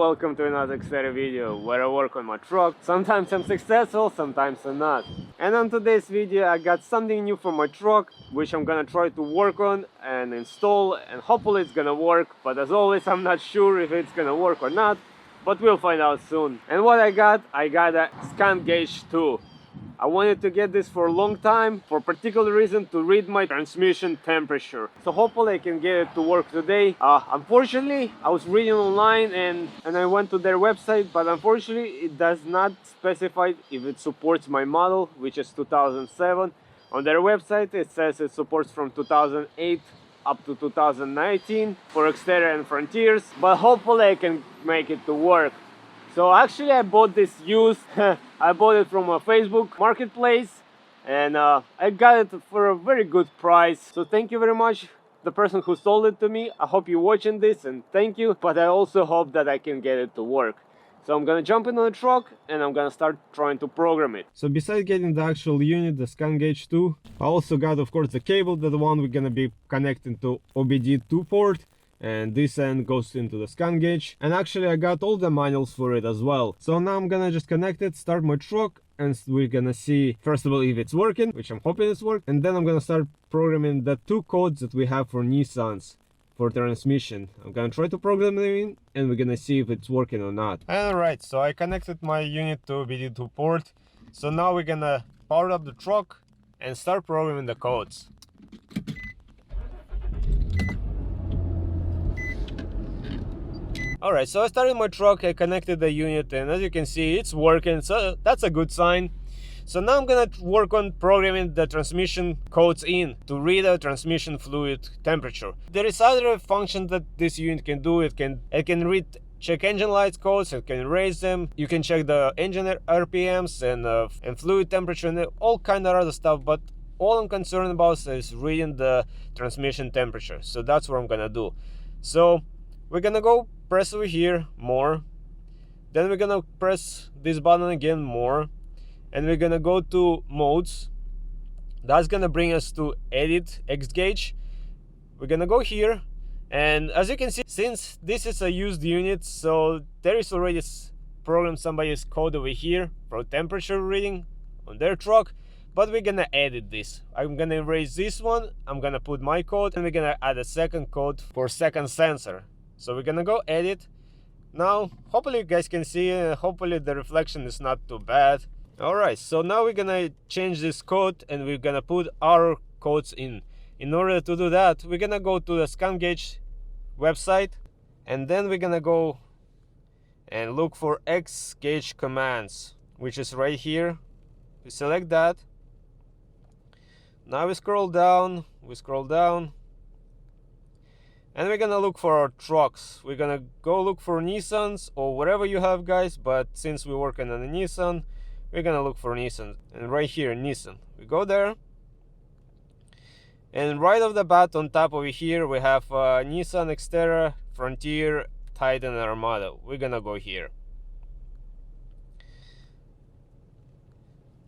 welcome to another Xterra video where I work on my truck. Sometimes I'm successful, sometimes I'm not. And on today's video I got something new for my truck which I'm gonna try to work on and install, and hopefully it's gonna work, but as always I'm not sure if it's gonna work or not, but we'll find out soon. And what I got a ScanGauge 2. I wanted to get this for a long time for a particular reason, to read my transmission temperature. So hopefully I can get it to work today. Unfortunately, I was reading online and I went to their website, but unfortunately it does not specify if it supports my model, which is 2007. On their website it says it supports from 2008 up to 2019 for Xterra and Frontiers, but hopefully I can make it to work. So actually I bought this used. I bought it from a Facebook marketplace and I got it for a very good price. So thank you very much, the person who sold it to me. I hope you're watching this and thank you, but I also hope that I can get it to work. So I'm gonna jump into the truck and I'm gonna start trying to program it. So besides getting the actual unit, the ScanGauge 2, I also got of course the cable, the one we're gonna be connecting to OBDII port. And this end goes into the ScanGauge, and actually I got all the manuals for it as well. So now I'm gonna just connect it, start my truck, and we're gonna see first of all if it's working, which I'm hoping it's working, and then I'm gonna start programming the two codes that we have for Nissans for transmission. I'm gonna try to program them in and we're gonna see if it's working or not. Alright, so I connected my unit to OBDII port. So now we're gonna power up the truck and start programming the codes. Alright, so I started my truck, I connected the unit, and as you can see it's working, so that's a good sign. So now I'm gonna work on programming the transmission codes in to read the transmission fluid temperature. There is other function that this unit can do. It can read check engine lights codes, it can raise them, you can check the engine RPMs and fluid temperature and all kind of other stuff, but all I'm concerned about is reading the transmission temperature. So that's what I'm gonna do. So we're gonna go press over here more, then we're gonna press this button again more, and we're gonna go to modes. That's gonna bring us to edit Xgauge. We're gonna go here, and as you can see, since this is a used unit, so there is already programmed somebody's code over here for temperature reading on their truck, but we're gonna edit this. I'm gonna erase this one, I'm gonna put my code, and we're gonna add a second code for second sensor. So we're gonna go edit. Now hopefully you guys can see, hopefully the reflection is not too bad. Alright, so now we're gonna change this code and we're gonna put our codes in. In order to do that, we're gonna go to the ScanGauge website, and then we're gonna go and look for Xgauge commands, which is right here. We select that. Now we scroll down, and we're gonna look for our trucks. We're gonna go look for Nissans or whatever you have, guys, but since we're working on a Nissan, we're gonna look for Nissan. And right here, Nissan, we go there, and right off the bat on top over here we have Nissan Xterra, Frontier, Titan, and Armada. We're gonna go here.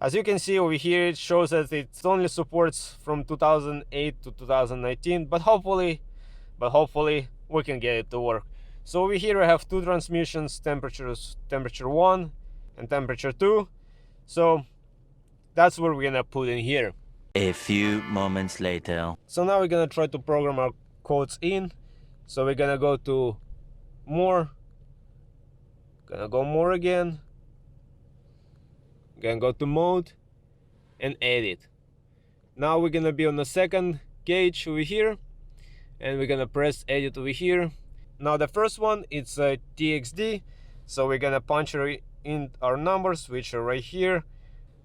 As you can see over here, it shows that it only supports from 2008 to 2019, but hopefully we can get it to work. So over here I have two transmissions, temperatures, temperature 1 and temperature 2. So that's what we're gonna put in here. A few moments later. So now we're gonna try to program our codes in. So we're gonna go to more, gonna go more again, gonna go to mode and edit. Now we're gonna be on the second gauge over here, and we're gonna press edit over here. Now the first one, it's a TXD, so we're gonna punch in our numbers, which are right here.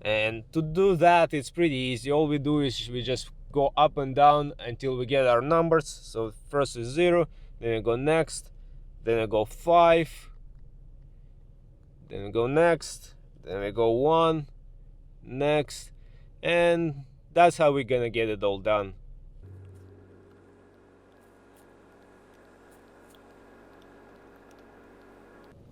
And to do that, it's pretty easy. All we do is we just go up and down until we get our numbers. So first is 0, then we go next, then we go 5, then we go next, then we go 1, next, and that's how we're gonna get it all done.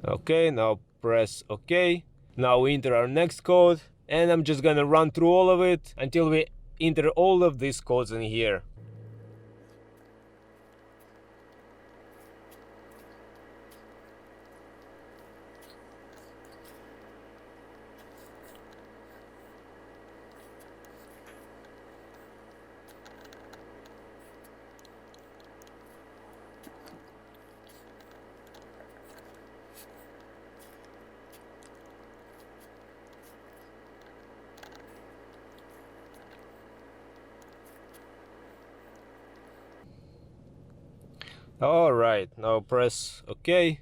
Okay, now press OK. Now we enter our next code, and I'm just gonna run through all of it until we enter all of these codes in here. Alright, now press OK.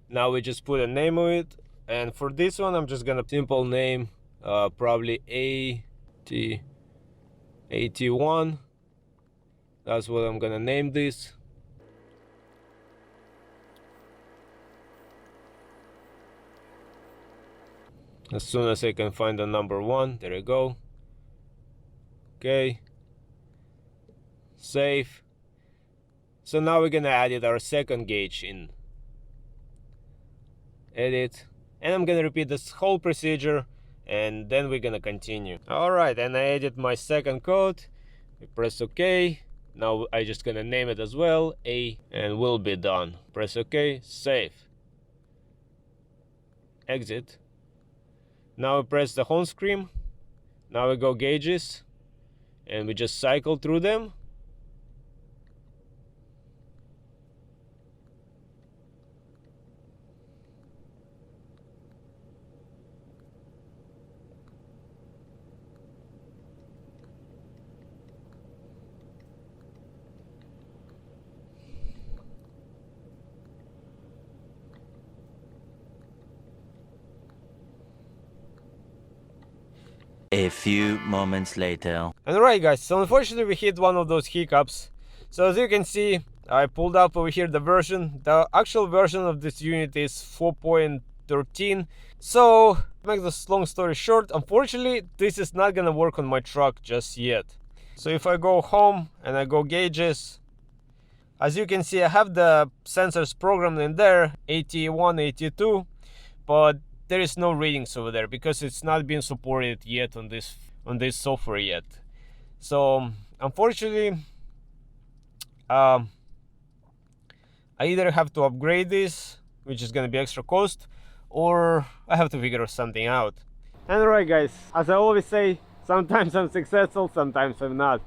Now we just put a name of it, and for this one I'm just gonna simple name, probably AT81. That's what I'm gonna name this. As soon as I can find the number 1, there we go. Okay, save. So now we're gonna add our second gauge in. Edit, and I'm gonna repeat this whole procedure, and then we're gonna continue. Alright, and I added my second code. We press OK. Now I just gonna name it as well, A, and we'll be done. Press OK, save, exit. Now we press the home screen. Now we go gauges, and we just cycle through them. A few moments later. Alright guys, so unfortunately we hit one of those hiccups. So as you can see, I pulled up over here the version. The actual version of this unit is 4.13. So, to make this long story short, unfortunately this is not gonna work on my truck just yet. So if I go home and I go gauges, as you can see I have the sensors programmed in there, 81, 82, but there is no readings over there because it's not been supported yet on this software yet. So unfortunately, I either have to upgrade this, which is going to be extra cost, or I have to figure something out. And alright guys, as I always say, sometimes I'm successful, sometimes I'm not.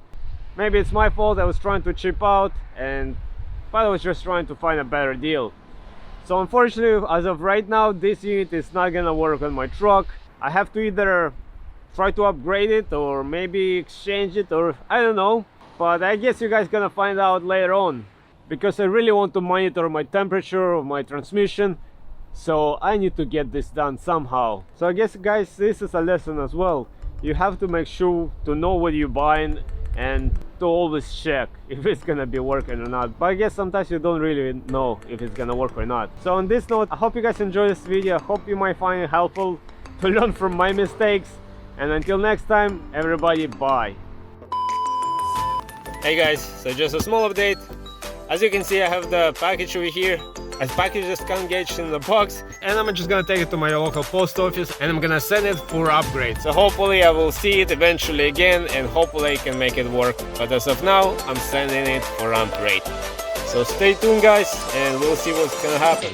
Maybe it's my fault, I was trying to chip out, but I was just trying to find a better deal. So unfortunately, as of right now, this unit is not gonna work on my truck. I have to either try to upgrade it or maybe exchange it, or I don't know. But I guess you guys gonna find out later on, because I really want to monitor my temperature of my transmission. So I need to get this done somehow. So I guess guys, this is a lesson as well. You have to make sure to know what you're buying and to always check if it's gonna be working or not. But I guess sometimes you don't really know if it's gonna work or not. So on this note, I hope you guys enjoy this video. I hope you might find it helpful to learn from my mistakes. And until next time, everybody, bye. Hey guys, so just a small update. As you can see, I have the package over here. I packaged the ScanGauge in the box, and I'm just gonna take it to my local post office and I'm gonna send it for upgrade. So hopefully I will see it eventually again, and hopefully I can make it work. But as of now, I'm sending it for upgrade. So stay tuned guys, and we'll see what's gonna happen.